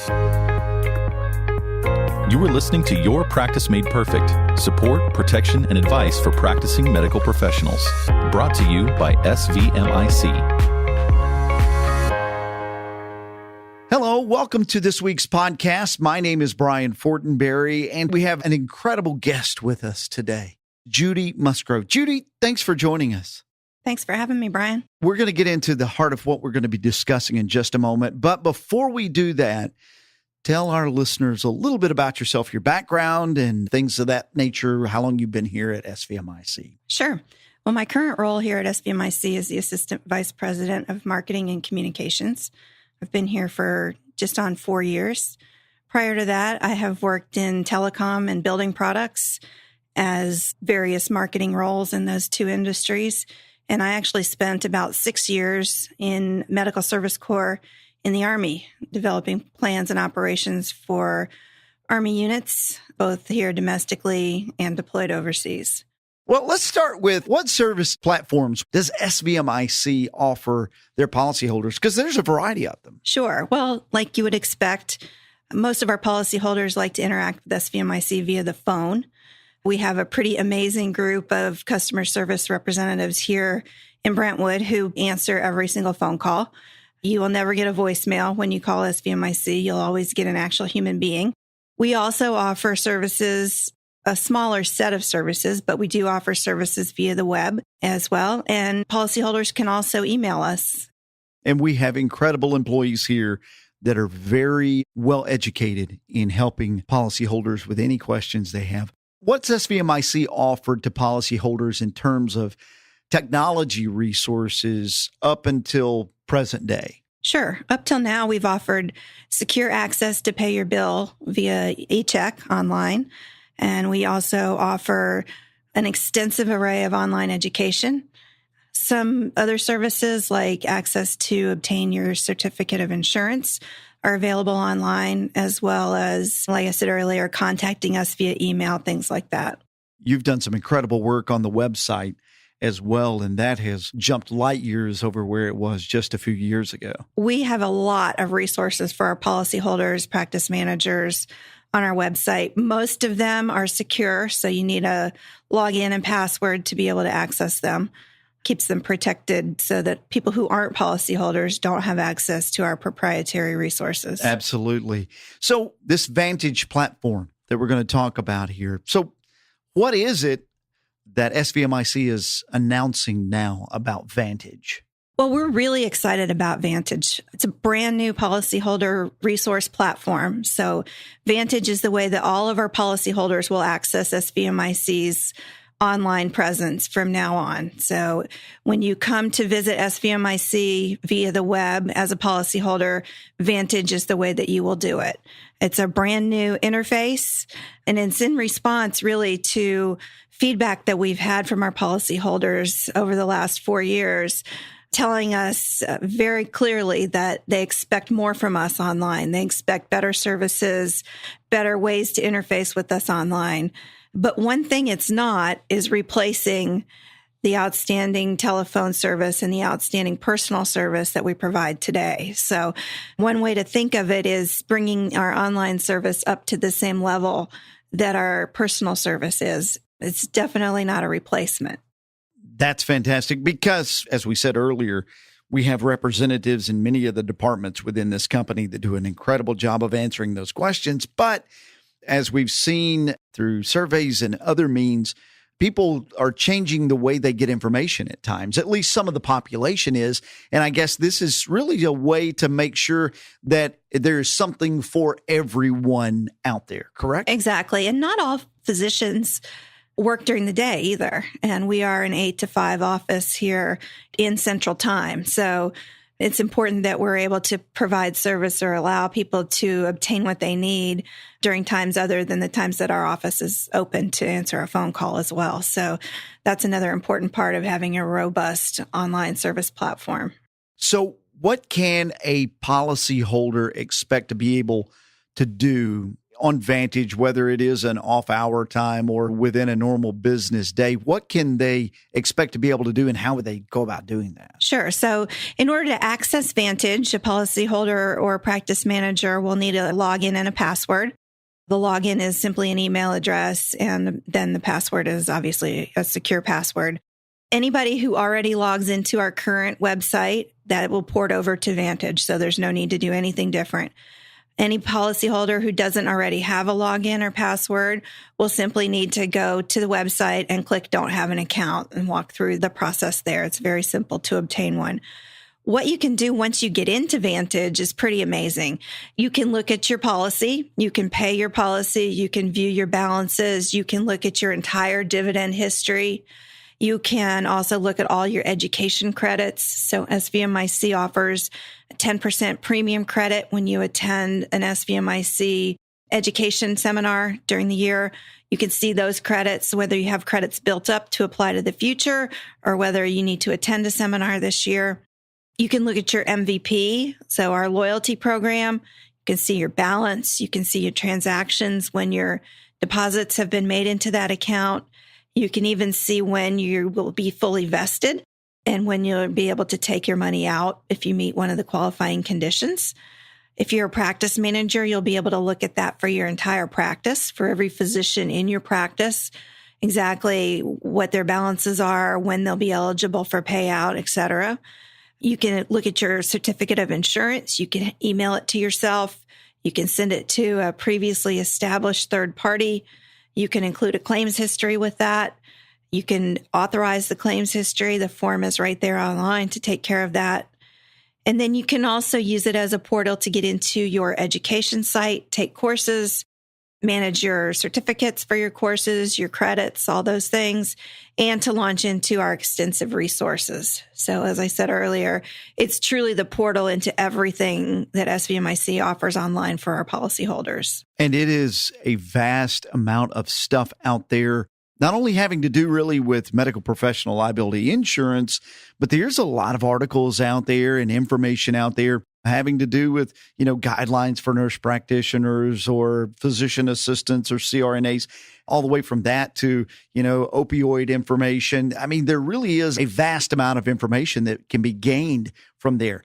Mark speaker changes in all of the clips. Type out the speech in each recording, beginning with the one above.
Speaker 1: You are listening to Your Practice Made Perfect. Support, protection, and advice for practicing medical professionals. Brought to you by SVMIC.
Speaker 2: Hello, welcome to this week's podcast. My name is Brian Fortenberry, and we have an incredible guest with us today, Judy Musgrove. Judy, thanks for joining us.
Speaker 3: Thanks for having me, Brian.
Speaker 2: We're going to get into the heart of what we're going to be discussing in just a moment. But before we do that, tell our listeners a little bit about yourself, your background, and things of that nature, how long you've been here at SVMIC.
Speaker 3: Sure. Well, my current role here at SVMIC is the Assistant Vice President of Marketing and Communications. I've been here for just on 4 years. Prior to that, I have worked in telecom and building products as various marketing roles in those two industries. And I actually spent about 6 years in Medical Service Corps in the Army, developing plans and operations for Army units, both here domestically and deployed overseas.
Speaker 2: Well, let's start with what service platforms does SVMIC offer their policyholders? Because there's a variety of them.
Speaker 3: Sure. Well, like you would expect, most of our policyholders like to interact with SVMIC via the phone. We have a pretty amazing group of customer service representatives here in Brentwood who answer every single phone call. You will never get a voicemail when you call SVMIC. You'll always get an actual human being. We also offer services, a smaller set of services, but we do offer services via the web as well. And policyholders can also email us.
Speaker 2: And we have incredible employees here that are very well educated in helping policyholders with any questions they have. What's SVMIC offered to policyholders in terms of technology resources up until present day?
Speaker 3: Sure. Up till now, we've offered secure access to pay your bill via e-check online. And we also offer an extensive array of online education. Some other services like access to obtain your certificate of insurance are available online, as well as, like I said earlier, contacting us via email, things like that.
Speaker 2: You've done some incredible work on the website as well, and that has jumped light years over where it was just a few years ago.
Speaker 3: We have a lot of resources for our policyholders, practice managers on our website. Most of them are secure, so you need a login and password to be able to access them. Keeps them protected so that people who aren't policyholders don't have access to our proprietary resources.
Speaker 2: Absolutely. So this Vantage platform that we're going to talk about here. So what is it that SVMIC is announcing now about Vantage?
Speaker 3: Well, we're really excited about Vantage. It's a brand new policyholder resource platform. So Vantage is the way that all of our policyholders will access SVMIC's online presence from now on. So when you come to visit SVMIC via the web as a policyholder, Vantage is the way that you will do it. It's a brand new interface, and it's in response really to feedback that we've had from our policyholders over the last 4 years, telling us very clearly that they expect more from us online. They expect better services, better ways to interface with us online. But one thing it's not is replacing the outstanding telephone service and the outstanding personal service that we provide today. So one way to think of it is bringing our online service up to the same level that our personal service is. It's definitely not a replacement.
Speaker 2: That's fantastic because, as we said earlier, we have representatives in many of the departments within this company that do an incredible job of answering those questions. But as we've seen through surveys and other means, people are changing the way they get information at times. At least some of the population is. And I guess this is really a way to make sure that there's something for everyone out there, correct?
Speaker 3: Exactly. And not all physicians work during the day either. And we are an 8 to 5 office here in Central Time. So it's important that we're able to provide service or allow people to obtain what they need during times other than the times that our office is open to answer a phone call as well. So that's another important part of having a robust online service platform.
Speaker 2: So what can a policyholder expect to be able to do on Vantage, whether it is an off-hour time or within a normal business day? What can they expect to be able to do, and how would they go about doing that?
Speaker 3: Sure. So in order to access Vantage, a policyholder or a practice manager will need a login and a password. The login is simply an email address, and then the password is obviously a secure password. Anybody who already logs into our current website, that will port over to Vantage, so there's no need to do anything different. Any policyholder who doesn't already have a login or password will simply need to go to the website and click Don't Have an Account and walk through the process there. It's very simple to obtain one. What you can do once you get into Vantage is pretty amazing. You can look at your policy, you can pay your policy, you can view your balances, you can look at your entire dividend history. You can also look at all your education credits. So SVMIC offers a 10% premium credit when you attend an SVMIC education seminar during the year. You can see those credits, whether you have credits built up to apply to the future or whether you need to attend a seminar this year. You can look at your MVP, so our loyalty program. You can see your balance. You can see your transactions when your deposits have been made into that account. You can even see when you will be fully vested and when you'll be able to take your money out if you meet one of the qualifying conditions. If you're a practice manager, you'll be able to look at that for your entire practice, for every physician in your practice, exactly what their balances are, when they'll be eligible for payout, et cetera. You can look at your certificate of insurance. You can email it to yourself. You can send it to a previously established third party. You can include a claims history with that. You can authorize the claims history. The form is right there online to take care of that. And then you can also use it as a portal to get into your education site, take courses, manage your certificates for your courses, your credits, all those things, and to launch into our extensive resources. So as I said earlier, it's truly the portal into everything that SVMIC offers online for our policyholders.
Speaker 2: And it is a vast amount of stuff out there, not only having to do really with medical professional liability insurance, but there's a lot of articles out there and information out there having to do with, guidelines for nurse practitioners or physician assistants or CRNAs, all the way from that to, opioid information. I mean, there really is a vast amount of information that can be gained from there.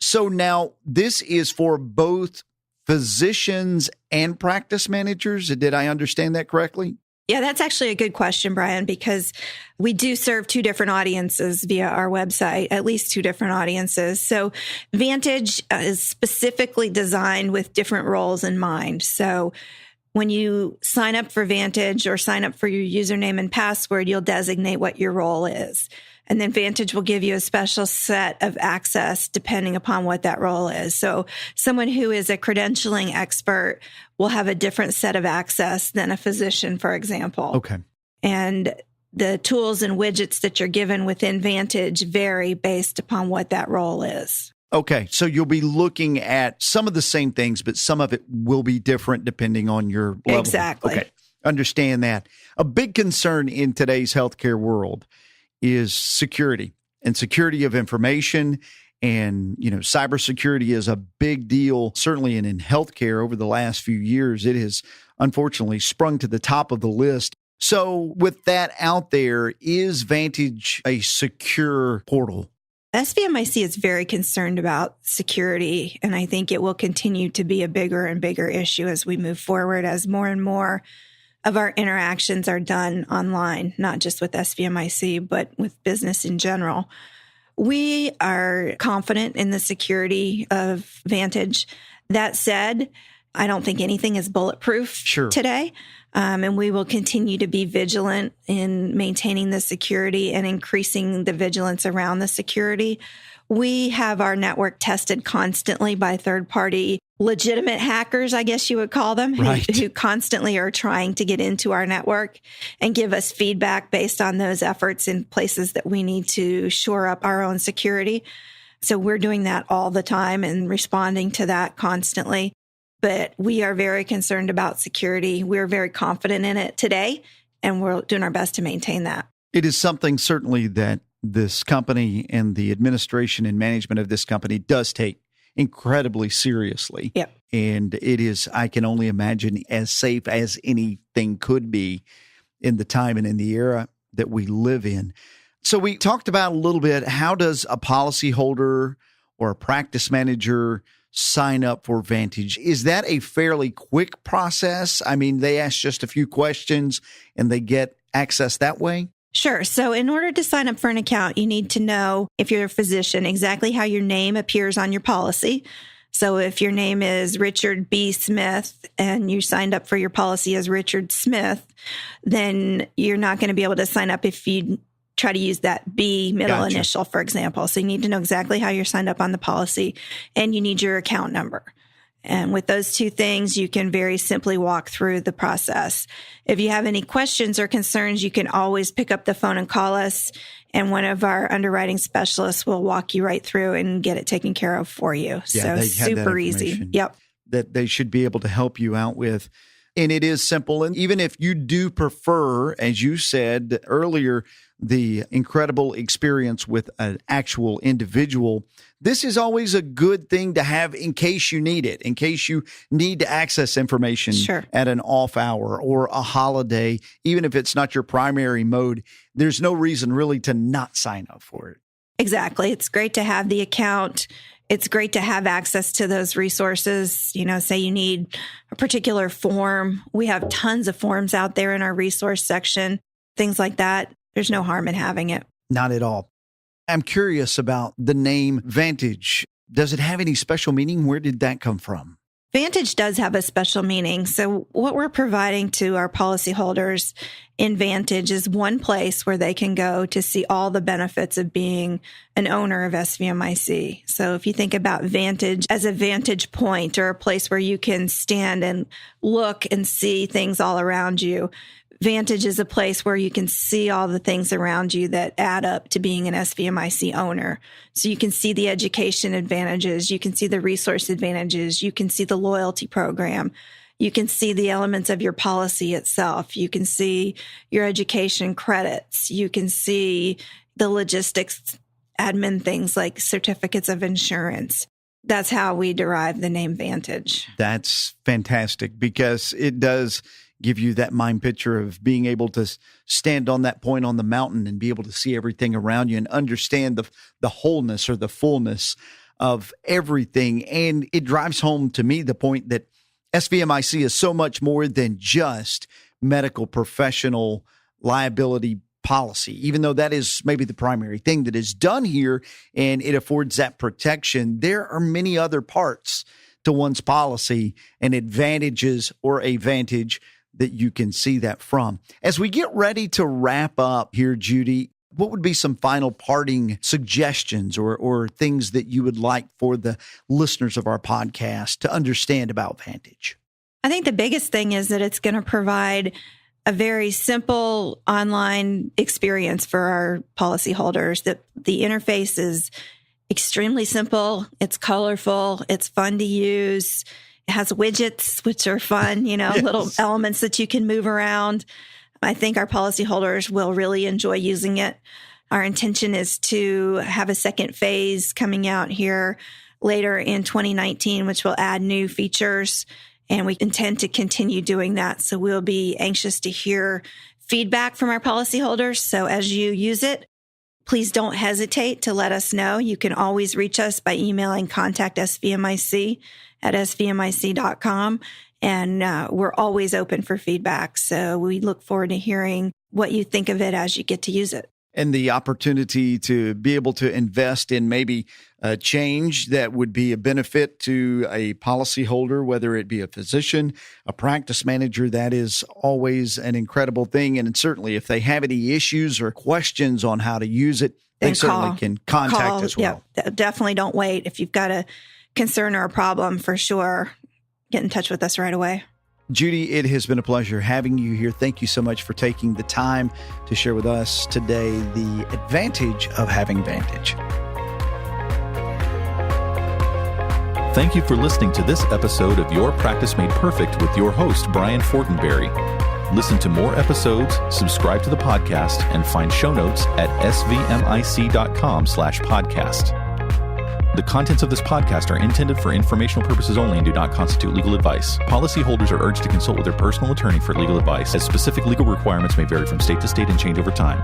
Speaker 2: So now this is for both physicians and practice managers. Did I understand that correctly?
Speaker 3: Yeah, that's actually a good question, Brian, because we do serve two different audiences via our website, at least two different audiences. So Vantage is specifically designed with different roles in mind. So when you sign up for Vantage or sign up for your username and password, you'll designate what your role is. And then Vantage will give you a special set of access depending upon what that role is. So someone who is a credentialing expert will have a different set of access than a physician, for example.
Speaker 2: Okay.
Speaker 3: And the tools and widgets that you're given within Vantage vary based upon what that role is.
Speaker 2: Okay. So you'll be looking at some of the same things, but some of it will be different depending on your level.
Speaker 3: Exactly.
Speaker 2: Okay. Understand that. A big concern in today's healthcare world is security and security of information. And, cybersecurity is a big deal, certainly in healthcare over the last few years. It has unfortunately sprung to the top of the list. So with that out there, is Vantage a secure portal?
Speaker 3: SVMIC is very concerned about security, and I think it will continue to be a bigger and bigger issue as we move forward, as more and more of our interactions are done online, not just with SVMIC, but with business in general. We are confident in the security of Vantage. That said, I don't think anything is bulletproof today. And we will continue to be vigilant in maintaining the security and increasing the vigilance around the security. We have our network tested constantly by third-party legitimate hackers, I guess you would call them, who constantly are trying to get into our network and give us feedback based on those efforts in places that we need to shore up our own security. So we're doing that all the time and responding to that constantly. But we are very concerned about security. We're very confident in it today, and we're doing our best to maintain that.
Speaker 2: It is something certainly that this company and the administration and management of this company does take incredibly seriously.
Speaker 3: Yep.
Speaker 2: And it is, I can only imagine, as safe as anything could be in the time and in the era that we live in. So we talked about a little bit, how does a policyholder or a practice manager sign up for Vantage? Is that a fairly quick process? I mean, they ask just a few questions and they get access that way?
Speaker 3: Sure. So in order to sign up for an account, you need to know, if you're a physician, exactly how your name appears on your policy. So if your name is Richard B. Smith and you signed up for your policy as Richard Smith, then you're not going to be able to sign up if you try to use that B middle
Speaker 2: Gotcha.
Speaker 3: initial, for example. So you need to know exactly how you're signed up on the policy, and you need your account number. And with those two things, you can very simply walk through the process. If you have any questions or concerns, you can always pick up the phone and call us, and one of our underwriting specialists will walk you right through and get it taken care of for you.
Speaker 2: Yeah,
Speaker 3: So
Speaker 2: they have that
Speaker 3: super easy.
Speaker 2: information.
Speaker 3: Yep.
Speaker 2: That they should be able to help you out with. And it is simple. And even if you do prefer, as you said earlier, the incredible experience with an actual individual, this is always a good thing to have in case you need it, in case you need to access information
Speaker 3: Sure.
Speaker 2: at an off hour or a holiday. Even if it's not your primary mode, there's no reason really to not sign up for it.
Speaker 3: Exactly. It's great to have the account. It's great to have access to those resources. You know, say you need a particular form. We have tons of forms out there in our resource section, things like that. There's no harm in having it.
Speaker 2: Not at all. I'm curious about the name Vantage. Does it have any special meaning? Where did that come from?
Speaker 3: Vantage does have a special meaning. So what we're providing to our policyholders in Vantage is one place where they can go to see all the benefits of being an owner of SVMIC. So if you think about Vantage as a vantage point, or a place where you can stand and look and see things all around you, Vantage is a place where you can see all the things around you that add up to being an SVMIC owner. So you can see the education advantages, you can see the resource advantages, you can see the loyalty program, you can see the elements of your policy itself, you can see your education credits, you can see the logistics, admin things like certificates of insurance. That's how we derive the name Vantage.
Speaker 2: That's fantastic, because it does give you that mind picture of being able to stand on that point on the mountain and be able to see everything around you and understand the wholeness or the fullness of everything. And it drives home to me the point that SVMIC is so much more than just medical professional liability policy. Even though that is maybe the primary thing that is done here and it affords that protection, there are many other parts to one's policy and advantages or a Vantage that you can see that from. As we get ready to wrap up here, Judy, what would be some final parting suggestions or things that you would like for the listeners of our podcast to understand about Vantage?
Speaker 3: I think the biggest thing is that it's going to provide a very simple online experience for our policyholders. That the interface is extremely simple. It's colorful. It's fun to use. It has widgets, which are fun,
Speaker 2: Yes.
Speaker 3: little elements that you can move around. I think our policyholders will really enjoy using it. Our intention is to have a second phase coming out here later in 2019, which will add new features. And we intend to continue doing that. So we'll be anxious to hear feedback from our policyholders. So as you use it, please don't hesitate to let us know. You can always reach us by emailing contact SVMIC at svmic.com. And we're always open for feedback. So we look forward to hearing what you think of it as you get to use it.
Speaker 2: And the opportunity to be able to invest in maybe a change that would be a benefit to a policyholder, whether it be a physician, a practice manager, that is always an incredible thing. And certainly if they have any issues or questions on how to use it, they certainly can contact as well.
Speaker 3: Yeah, definitely don't wait. If you've got a concern or a problem, for sure, get in touch with us right away.
Speaker 2: Judy, it has been a pleasure having you here. Thank you so much for taking the time to share with us today the advantage of having Vantage.
Speaker 1: Thank you for listening to this episode of Your Practice Made Perfect with your host, Brian Fortenberry. Listen to more episodes, subscribe to the podcast, and find show notes at svmic.com/podcast. The contents of this podcast are intended for informational purposes only and do not constitute legal advice. Policyholders are urged to consult with their personal attorney for legal advice, as specific legal requirements may vary from state to state and change over time.